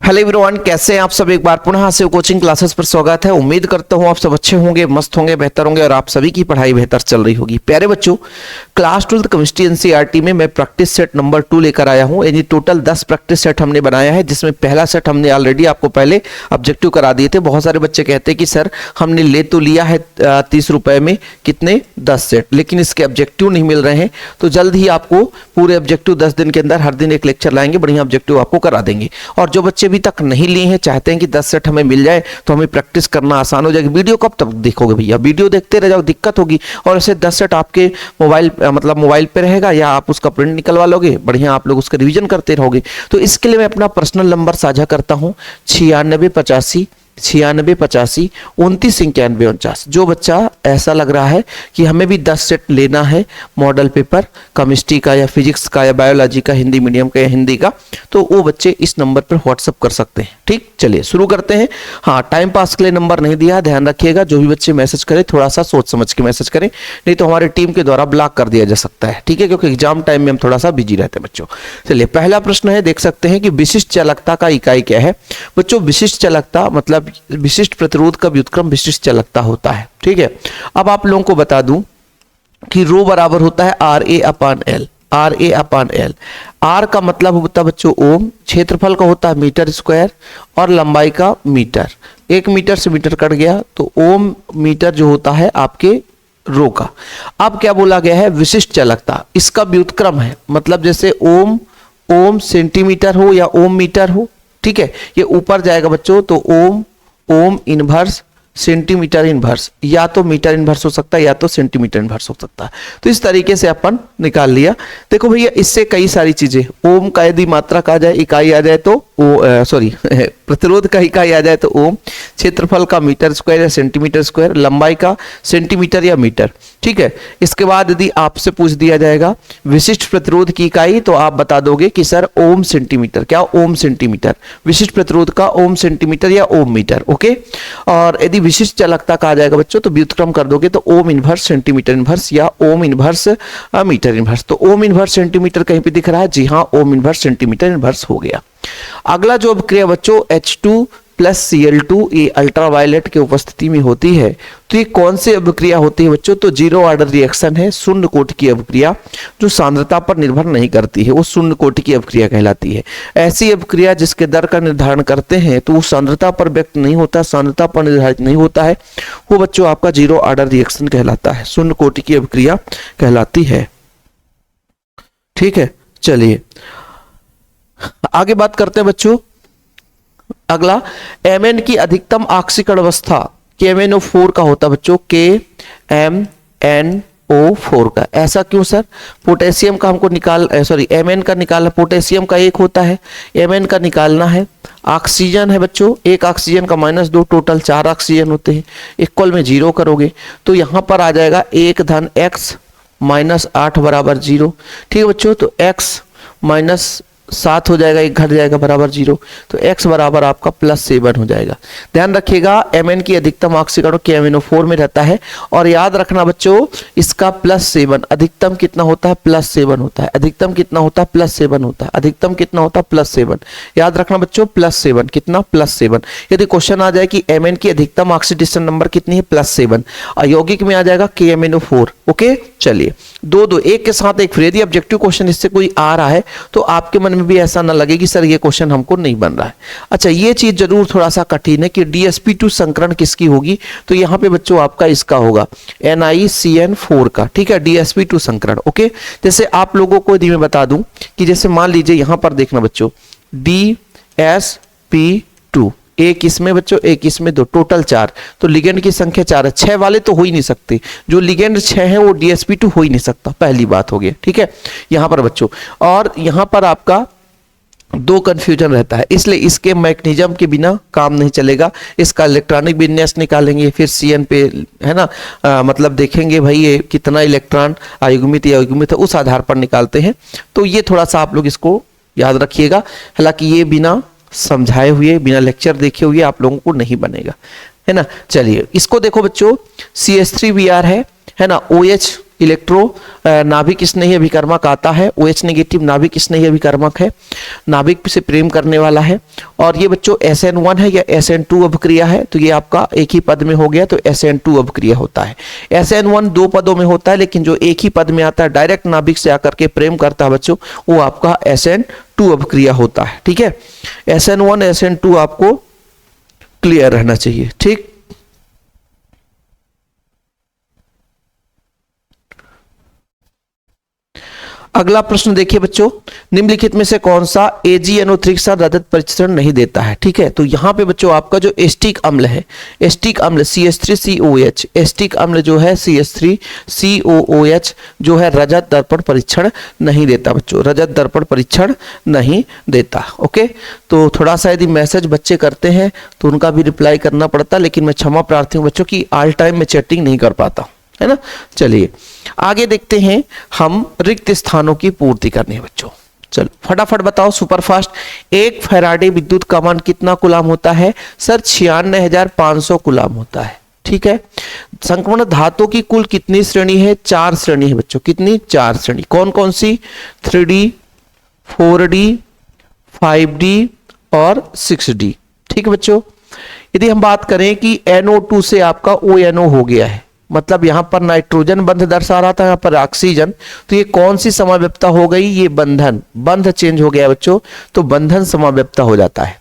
Hello everyone, कैसे हैं आप सब। एक बार पुनः से कोचिंग क्लासेस पर स्वागत है। उम्मीद करता हूं आप सब अच्छे होंगे, मस्त होंगे, बेहतर होंगे और आप सभी की पढ़ाई बेहतर चल रही होगी। प्यारे बच्चों, क्लास 12 केमिस्ट्री एनसीईआरटी में मैं प्रैक्टिस सेट नंबर 2 लेकर आया हूं। यानी टोटल 10 प्रैक्टिस सेट हमने बनाया है, जिसमें पहला सेट हमने ऑलरेडी आपको पहले ऑब्जेक्टिव करा दिए थे। बहुत सारे बच्चे कहते हैं कि सर हमने ले तो लिया है 30 रुपए में कितने 10 सेट, लेकिन इसके ऑब्जेक्टिव नहीं मिल रहे हैं। तो जल्द ही आपको पूरे ऑब्जेक्टिव 10 दिन के अंदर हर दिन एक लेक्चर लाएंगे, बढ़िया ऑब्जेक्टिव आपको करा देंगे। और जो बच्चे अभी तक नहीं लिए हैं, चाहते हैं कि 10 सेट हमें मिल जाए तो हमें प्रैक्टिस करना आसान हो जाएगी। वीडियो कब तक देखोगे भैया, वीडियो देखते रह जाओ, दिक्कत होगी। और ऐसे 10 सेट आपके मोबाइल पे रहेगा या आप उसका प्रिंट निकलवा लोगे, बढ़िया आप लोग उसका रिवीजन करते रहोगे। तो इसके लिए मैं अपना पर्सनल नंबर साझा करता हूं 9685 9685 29 91 49। जो बच्चा ऐसा लग रहा है कि हमें भी 10 सेट लेना है मॉडल पेपर केमिस्ट्री का या फिजिक्स का या बायोलॉजी का, हिंदी मीडियम का या हिंदी का, तो वो बच्चे इस नंबर पर व्हाट्सअप कर सकते हैं। ठीक, चलिए शुरू करते हैं। हाँ, टाइम पास के लिए नंबर नहीं दिया, ध्यान रखिएगा। जो भी बच्चे मैसेज करें थोड़ा सा सोच समझ के मैसेज करें, नहीं तो हमारी टीम के द्वारा ब्लॉक कर दिया जा सकता है। ठीक है, क्योंकि एग्जाम टाइम में हम थोड़ा सा बिजी रहते हैं बच्चों। चलिए, पहला प्रश्न है, देख सकते हैं कि विशिष्ट चालकता का इकाई क्या है। बच्चों, विशिष्ट चालकता मतलब विशिष्ट प्रतिरोध का व्युत्क्रम विशिष्ट चालकता होता है। ठीक है, अब आप लोगों को बता दूं कि रो बराबर होता है RA/L। RA/L, R का मतलब होता है बच्चों ओम, क्षेत्रफल का होता है मीटर स्क्वायर और लंबाई का मीटर। 1 मीटर से मीटर कट गया तो ओम मीटर जो होता है आपके रो का। अब क्या बोला गया है, विशिष्ट चालकता, इसका व्युत्क्रम है। मतलब जैसे ओम सेंटीमीटर हो या ओम मीटर हो, ठीक है, ये ऊपर जाएगा बच्चों तो ओम इनवर्स सेंटीमीटर इनवर्स, या तो मीटर इनवर्स हो सकता है या तो सेंटीमीटर इनवर्स हो सकता है। तो इस तरीके से अपन निकाल लिया। देखो भैया, इससे कई सारी चीजें, ओम का यदि मात्रक आ जाए, इकाई आ जाए तो प्रतिरोध का इकाई आ जाए तो ओम, क्षेत्रफल का मीटर स्क्वायर या सेंटीमीटर स्क्वायर, लंबाई का सेंटीमीटर या मीटर। ठीक है, इसके बाद यदि आपसे पूछ दिया जाएगा विशिष्ट प्रतिरोध की इकाई, तो आप बता दोगे कि सर ओम सेंटीमीटर। क्या ओम सेंटीमीटर, विशिष्ट प्रतिरोध का ओम सेंटीमीटर या ओम मीटर। ओके, और यदि विशिष्ट चालकता का आ जाएगा बच्चों तो व्युत्क्रम कर दोगे तो ओम इनवर्स सेंटीमीटर इनवर्स या ओम इनवर्स मीटर इनवर्स। तो ओम इनवर्स सेंटीमीटर कहीं पे दिख रहा है, जी हाँ, ओम इनवर्स सेंटीमीटर इनवर्स हो गया। अगला जो अभिक्रिया बच्चों H2+Cl2 ये अल्ट्रावायलेट की उपस्थिति में होती है, तो ये कौन सी अभिक्रिया होती है बच्चों, तो जीरो ऑर्डर रिएक्शन है, शून्य कोटि की अभिक्रिया जो सांद्रता पर निर्भर नहीं करती है, वो शून्य कोटि की अभिक्रिया कहलाती है। ऐसी अभिक्रिया जिसके दर का निर्धारण करते हैं तो वो सांद्रता पर व्यक्त नहीं होता, सांद्रता पर निर्धारित नहीं होता है, वो बच्चों आपका जीरो ऑर्डर रिएक्शन कहलाता है, शून्य कोटि की अभिक्रिया कहलाती है। ठीक है, चलिए आगे बात करते हैं बच्चों। अगला, Mn की अधिकतम ऑक्सीकरण अवस्था KMnO4 का होता है बच्चों, KMnO4 का। ऐसा क्यों सर, पोटेशियम का हमको Mn का निकालना, पोटेशियम का 1 होता है, Mn का निकालना है। ऑक्सीजन है बच्चों, 1 ऑक्सीजन का -2, टोटल 4 ऑक्सीजन होते हैं, इक्वल में 0 करोगे तो यहां पर आ जाएगा 1 धन x -8 बराबर 0। ठीक है बच्चों, तो x -7 हो जाएगा, 1 घट जाएगा बराबर 0, तो x बराबर आपका +7 हो जाएगा। ध्यान रखिएगा, Mn की अधिकतम ऑक्सीकरण KMnO4 में रहता है। और याद रखना बच्चों, इसका +7 अधिकतम कितना होता है, +7 होता है। अधिकतम कितना होता है, +7 होता है। अधिकतम कितना होता है, +7। याद रखना बच्चों, +7 कितना, +7। यदि क्वेश्चन आ जाए कि Mn की अधिकतम ऑक्सीडेशन नंबर कितनी है, +7, अयौगिक में आ जाएगा KMnO4। ओके, चलिए 2 एक के साथ एक। फिर यदि ऑब्जेक्टिव क्वेश्चन इससे कोई आ रहा है तो आपके मन में भी ऐसा ना लगे कि सर ये क्वेश्चन हमको नहीं बन रहा है। अच्छा, ये चीज जरूर थोड़ा सा कठिन है कि DsP2 संकरण किसकी होगी, तो यहाँ पे बच्चों आपका इसका होगा NiCN4 का। ठीक है, DsP2 संकरण। ओके, जैसे आप लोगों को यदि मैं बता दूं कि जैसे मान लीजिए यहां पर देखना बच्चों DsP2, एक इसमें बच्चों, एक इसमें 2, टोटल 4, तो लिगेंड की संख्या 4 है। 6 वाले तो हो ही नहीं सकते, जो लिगेंड 6 है वो DsP2 हो ही नहीं सकता, पहली बात हो गई। ठीक है, यहां पर बच्चों, और यहां पर आपका 2 कंफ्यूजन रहता है, इसलिए इसके मैकेनिज्म के बिना काम नहीं चलेगा। इसका इलेक्ट्रॉनिक विन्यास निकालेंगे, फिर CN पे है ना, मतलब देखेंगे भाई ये कितना इलेक्ट्रॉन अयुग्मित या युग्मित है, उस आधार पर निकालते हैं। तो ये थोड़ा सा आप लोग इसको याद रखिएगा। हालांकि ये बिना समझाए हुए, बिना लेक्चर देखे हुए आप लोगों को नहीं बनेगा, है ना। चलिए इसको देखो बच्चों, CH3Br है ना, OH इलेक्ट्रो नाभिक स्नेही अभिकर्मक आता है, OH नेगेटिव नाभिक स्नेही अभिकर्मक है, नाभिक से प्रेम करने वाला है। और ये बच्चों SN1 है या SN2 अभिक्रिया है, तो ये आपका एक ही पद में हो गया तो SN2 अभिक्रिया होता है। SN1 दो पदों में होता है, लेकिन जो एक ही पद में आता है डायरेक्ट नाभिक से आकर के प्रेम करता है बच्चों, वो आपका SN2 अभिक्रिया होता है। ठीक है, SN1 SN2 आपको क्लियर रहना चाहिए। ठीक, अगला प्रश्न देखिए बच्चों, निम्नलिखित में से कौन सा AgNO3 के साथ रजत परिचरण नहीं देता है। ठीक है, तो यहां पे बच्चों आपका जो एस्टिक अम्ल है, एस्टिक अम्ल CH3COOH, एस्टिक अम्ल जो है CH3COOH जो है रजत दर्पण परीक्षण नहीं देता बच्चों, रजत दर्पण परीक्षण नहीं देता। ओके, तो थोड़ा सा यदि मैसेज बच्चे करते हैं तो उनका भी रिप्लाई करना पड़ता, लेकिन मैं क्षमा प्रार्थी हूं बच्चों की ऑल टाइम में चैटिंग नहीं कर पाता, है ना। चलिए आगे देखते हैं, हम रिक्त स्थानों की पूर्ति करनी है बच्चों। चलो फटाफट बताओ सुपरफास्ट। एक फैराडे विद्युत का मान कितना कूलाम होता है सर? 96,500 कूलाम होता है। ठीक है, संक्रमण धातु की कुल कितनी श्रेणी है? 4 श्रेणी है बच्चों। कितनी? 4 श्रेणी। कौन कौन सी? 3D, 4D, 5D और 6D। ठीक है बच्चों, यदि हम बात करें कि NO2 से आपका ONO हो गया है, मतलब यहां पर नाइट्रोजन बंध दर्शा रहा था, यहां पर ऑक्सीजन, तो ये कौन सी समाव्यपता हो गई? ये बंधन, बंध चेंज हो गया बच्चों, तो बंधन समाव्यपता हो जाता है।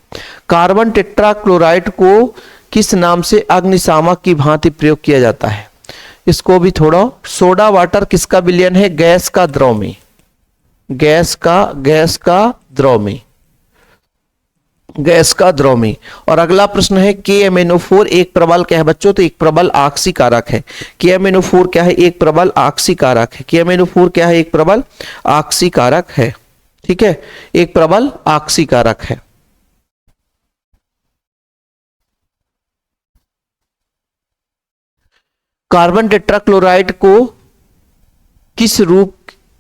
कार्बन टेट्राक्लोराइड को किस नाम से अग्निशामक की भांति प्रयोग किया जाता है? इसको भी थोड़ा, सोडा वाटर किसका विलयन है? गैस का द्रव में, गैस का द्रव में, गैस का द्रव में। और अगला प्रश्न है KMNO4 एक प्रबल क्या है बच्चों? तो एक प्रबल ऑक्सीकारक है। KMNO4 क्या है? एक प्रबल ऑक्सीकारक है। KMNO4 क्या है? एक प्रबल ऑक्सीकारक है। ठीक है, एक प्रबल ऑक्सीकारक है। कार्बन टेट्राक्लोराइड को किस रूप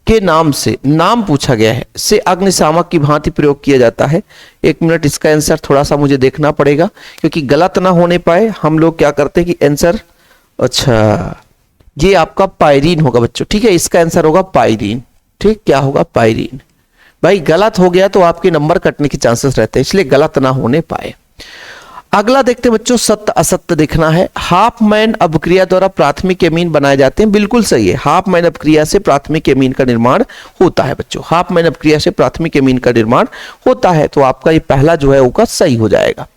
के नाम से, नाम पूछा गया है, से अग्निशामक की भांति प्रयोग किया जाता है? 1 मिनट, इसका आंसर थोड़ा सा मुझे देखना पड़ेगा क्योंकि गलत ना होने पाए। हम लोग क्या करते हैं कि आंसर, अच्छा ये आपका पायरीन होगा बच्चों। ठीक है, इसका आंसर होगा पायरीन। ठीक, क्या होगा? पायरीन। भाई गलत हो गया तो आपके नंबर कटने के चांसेस रहते हैं, इसलिए गलत ना होने पाए। अगला देखते हैं बच्चों, सत्य असत्य देखना है। हाफमैन अपक्रिया द्वारा प्राथमिक एमीन बनाए जाते हैं। बिल्कुल सही है, हाफमैन अपक्रिया से प्राथमिक एमीन का निर्माण होता है बच्चों। हाफमैन अपक्रिया से प्राथमिक एमीन का निर्माण होता है, तो आपका ये पहला जो है वो सही हो जाएगा।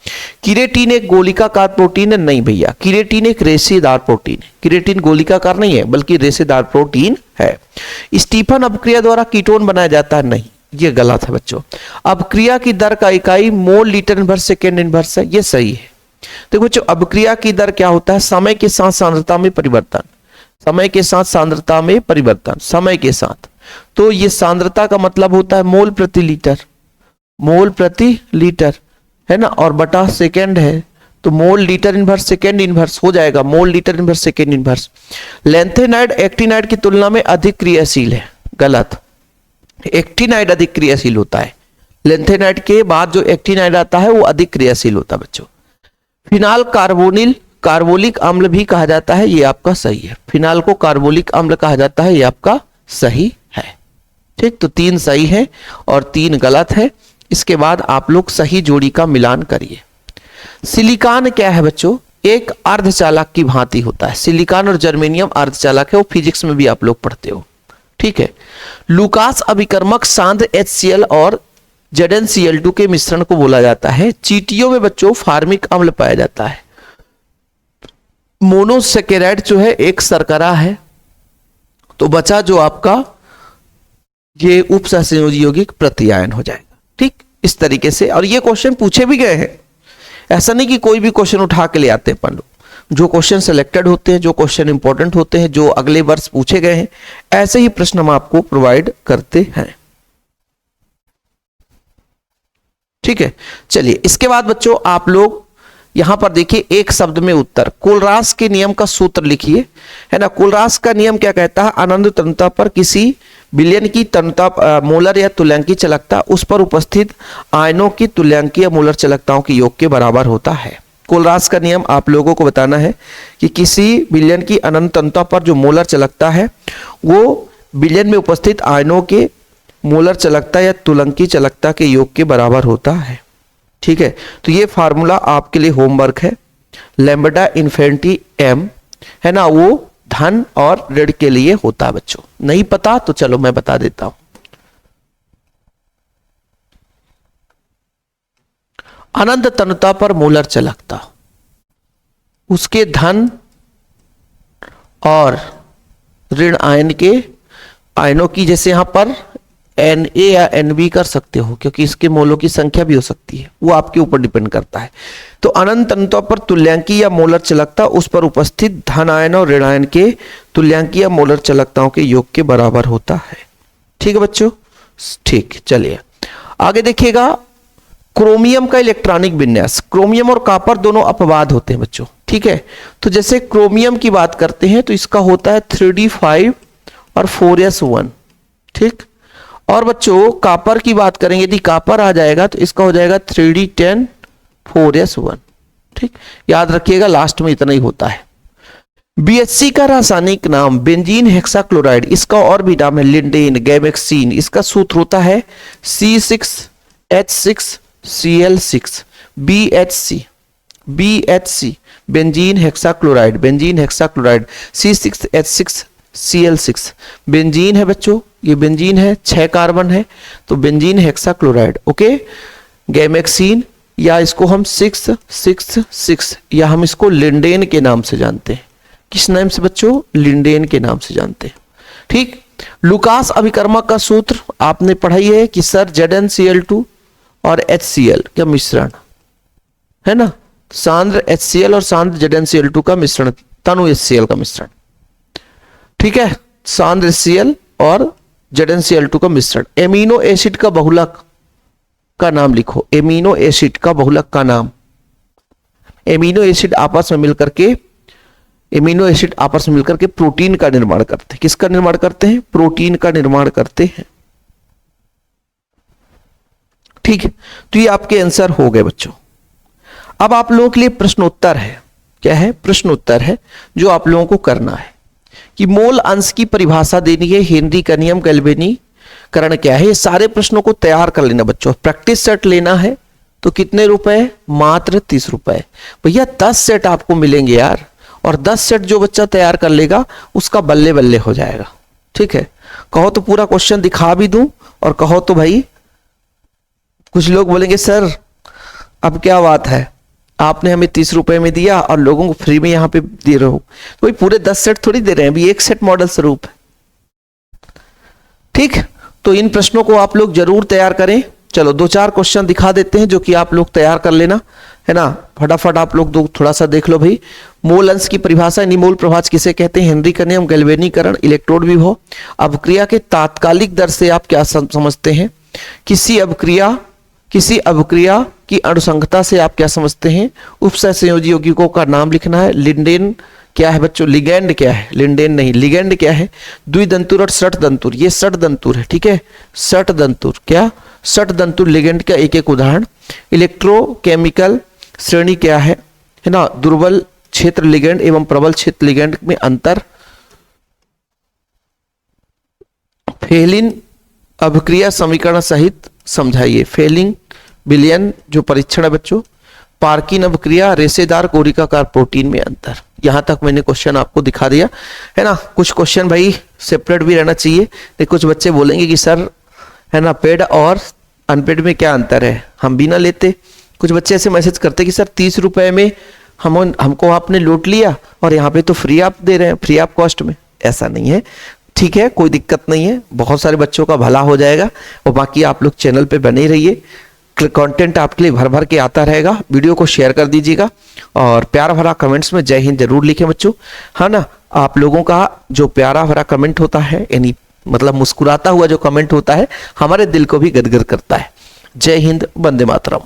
किरेटिन एक गोलिकाकार प्रोटीन है? नहीं भैया, किरेटिन एक रेशेदार प्रोटीन है। किरेटिन गोलिकाकार नहीं है बल्कि रेशेदार प्रोटीन है। स्टीफन अपक्रिया द्वारा कीटोन बनाया जाता है? नहीं, ये गलत है बच्चों। अपक्रिया की दर का इकाई mole litre inverse second inverse है, ये सही है। देखो बच्चों, अपक्रिया की दर क्या होता है? समय के साथ सांद्रता में परिवर्तन, समय के साथ सांद्रता में परिवर्तन, समय के साथ। तो ये सांद्रता का मतलब होता है मोल प्रति लीटर, मोल प्रति लीटर, है ना, और बटा सेकेंड है, तो mole litre inverse second inverse हो जाएगा, mole litre inverse second inverse. Lanthanide actinide की तुलना में अधिक क्रियाशील है? गलत, एक्टिनाइड अधिक क्रियाशील होता है। लेंथेनाइड के बाद जो एक्टिनाइड आता है वो अधिक क्रियाशील होता है बच्चों। फिनाल कार्बोनिल कार्बोलिक अम्ल भी कहा जाता है, ये आपका सही है। फिनाल को कार्बोलिक अम्ल कहा जाता है, ये आपका सही है। ठीक, तो 3 सही है और 3 गलत है। इसके बाद आप लोग सही जोड़ी का मिलान करिए। सिलिकॉन क्या है बच्चों? एक अर्धचालक की भांति होता है। सिलिकॉन और जर्मेनियम अर्धचालक है, वो फिजिक्स में भी आप लोग पढ़ते हो। ठीक है, लुकास अभिकर्मक सांद्र HCl और ZnCl2 के मिश्रण को बोला जाता है। चींटियों में बच्चों फार्मिक अम्ल पाया जाता है। मोनोसेकेराइड जो है एक शर्करा है, तो बचा जो आपका ये उपसहसंयोजी यौगिक प्रत्यायन हो जाएगा। ठीक, इस तरीके से। और ये क्वेश्चन पूछे भी गए हैं, ऐसा नहीं कि कोई भी क्वेश्चन उठा के ले आते हैं अपन लोग। जो क्वेश्चन सिलेक्टेड होते हैं, जो क्वेश्चन इंपॉर्टेंट होते हैं, जो अगले वर्ष पूछे गए हैं, ऐसे ही प्रश्न हम आपको प्रोवाइड करते हैं। ठीक है, चलिए इसके बाद बच्चों आप लोग यहां पर देखिए, एक शब्द में उत्तर। कोलरास के नियम का सूत्र लिखिए, है ना। कोलरास का नियम क्या कहता है? आनंद तन्यता पर किसी विलयन की तन्यता मोलर या तुल्यांकीय चालकता उस पर उपस्थित आयनों की तुल्यांकीय मोलर चालकताओं के योग के बराबर होता है। कोलरास का नियम आप लोगों को बताना है कि किसी विलयन की अनंत अंतता पर जो मोलर चालकता है वो विलयन में उपस्थित आयनों के मोलर चालकता या तुलंकी चालकता के योग के बराबर होता है। ठीक है, तो ये फार्मूला आपके लिए होमवर्क है। लैम्ब्डा इन्फिनिटी m है ना, वो धन और ऋण के लिए होता है बच्चों। नहीं पता तो चलो मैं बता देता हूं। अनंत तनुता पर मोलर चालकता, उसके धन और ऋण आयन के आयनों की, जैसे यहां पर Na या Nb कर सकते हो क्योंकि इसके मोलों की संख्या भी हो सकती है, वो आपके ऊपर डिपेंड करता है। तो अनंत तनुता पर तुल्यांकी या मोलर चालकता उस पर उपस्थित धन आयन और ऋण आयन के तुल्यांकी या मोलर चालकताओं के योग के बराबर होता है। ठीक है बच्चों, ठीक, चलिए आगे देखिएगा। क्रोमियम का इलेक्ट्रॉनिक विन्यास, क्रोमियम और कॉपर दोनों अपवाद होते हैं बच्चों। ठीक है, तो जैसे क्रोमियम की बात करते हैं तो इसका होता है 3d5 और 4s1। ठीक, और बच्चों कॉपर की बात करेंगे, यदि कॉपर आ जाएगा तो इसका हो जाएगा 3d10 4s1। ठीक, याद रखिएगा लास्ट में इतना ही होता है। BHC का रासायनिक नाम बेंजीन हेक्साक्लोराइड, इसका और भी नाम है लिंडेन, गैमेक्सीन। इसका सूत्र होता है C6H6Cl6 BHC benzene hexachloride, benzene hexachloride C6H6Cl6 benzene है बच्चों, ये बेंजीन है, 6 कार्बन है तो बेंजीन हेक्साक्लोराइड। ओके, गैमेक्सीन या इसको हम 666 या हम इसको लिंडेन के नाम से जानते हैं। किस नाम से बच्चों? लिंडेन के नाम से जानते हैं। ठीक, लुकास अभिकर्मक का सूत्र आपने पढ़ाई है कि सर ZnCl2 और HCl का मिश्रण है ना, सांद्र HCl और सांद्र ZnCl2 का मिश्रण, तनु HCl का मिश्रण। ठीक है, सांद्र HCl और ZnCl2 का मिश्रण। एमिनो एसिड का बहुलक का नाम लिखो, एमिनो एसिड का बहुलक का नाम। एमिनो एसिड आपस में मिलकर के प्रोटीन का निर्माण करते हैं। किसका निर्माण करते हैं? प्रोटीन का निर्माण करते हैं। ठीक है, तो ये आपके आंसर हो गए बच्चों। अब आप लोगों के लिए प्रश्नोत्तर है। क्या है? प्रश्नोत्तर है जो आप लोगों को करना है कि मोल अंश की परिभाषा देनी है, हेनरी का नियम, गैल्वेनीकरण क्या है। ये सारे प्रश्नों को तैयार कर लेना बच्चों। प्रैक्टिस सेट लेना है तो कितने रुपए? मात्र 30 रुपए। भैया 10 सेट आपको मिलेंगे यार, और 10 सेट जो बच्चा तैयार कर लेगा उसका बल्ले बल्ले हो जाएगा। ठीक है, कहो तो पूरा क्वेश्चन दिखा भी दूं, और कहो तो भाई कुछ लोग बोलेंगे सर अब क्या बात है, आपने हमें 30 रुपए में दिया और लोगों को फ्री में यहां पे दे रहे हो। तो भाई पूरे 10 सेट थोड़ी दे रहे हैं, अभी एक सेट मॉडल स्वरूप है। ठीक, तो इन प्रश्नों को आप लोग जरूर तैयार करें। चलो 2-4 क्वेश्चन दिखा देते हैं जो कि आप लोग तैयार कर लेना है ना। फटाफट आप लोग थोड़ा सा देख लो भाई। मोल अंश की परिभाषा, निमोल प्रभाज किसे कहते हैं? हेनरी का नियम, गैल्वेनीकरण, इलेक्ट्रोड विभव। अभिक्रिया के तात्कालिक दर से आप क्या समझते हैं? किसी अभिक्रिया की अणुसंगता से आप क्या समझते हैं? उपसहसंयोजी यौगिकों का नाम लिखना है। लिंडेन क्या है बच्चों? लिगेंड क्या है? लिंडेन नहीं, लिगेंड क्या है? द्विदंतुर और षटदंतुर, ये षटदंतुर है। ठीक है, षटदंतुर क्या? षटदंतुर लिगेंड का एक एक उदाहरण। इलेक्ट्रोकेमिकल श्रेणी क्या है ना? दुर्बल क्षेत्र लिगेंड एवं प्रबल क्षेत्र लिगेंड में अंतर। फेलिन अभिक्रिया समीकरण सहित समझाइए। फेलिंग विलयन जो परीक्षण है बच्चों। पार्किन अभिक्रिया, रेशेदार कोरिकाकार प्रोटीन में अंतर। यहां तक मैंने क्वेश्चन आपको दिखा दिया है ना। कुछ क्वेश्चन भाई सेपरेट भी रहना चाहिए, तो कुछ बच्चे बोलेंगे कि सर है ना पेड और अनपेड में क्या अंतर है, हम भी ना लेते। कुछ बच्चे ऐसे मैसेज करते कि सर 30 रुपए में हमको आपने लूट लिया और यहाँ पे तो फ्री आप दे रहे हैं, फ्री ऑफ कॉस्ट में। ऐसा नहीं है। ठीक है, कोई दिक्कत नहीं है, बहुत सारे बच्चों का भला हो जाएगा। और बाकी आप लोग चैनल पे बने रहिए, कंटेंट आपके लिए भर भर के आता रहेगा। वीडियो को शेयर कर दीजिएगा और प्यार भरा कमेंट्स में जय हिंद जरूर लिखें बच्चों, है ना। आप लोगों का जो प्यारा भरा कमेंट होता है, यानी मतलब मुस्कुराता हुआ जो कमेंट होता है, हमारे दिल को भी गदगद करता है। जय हिंद, वंदे मातरम।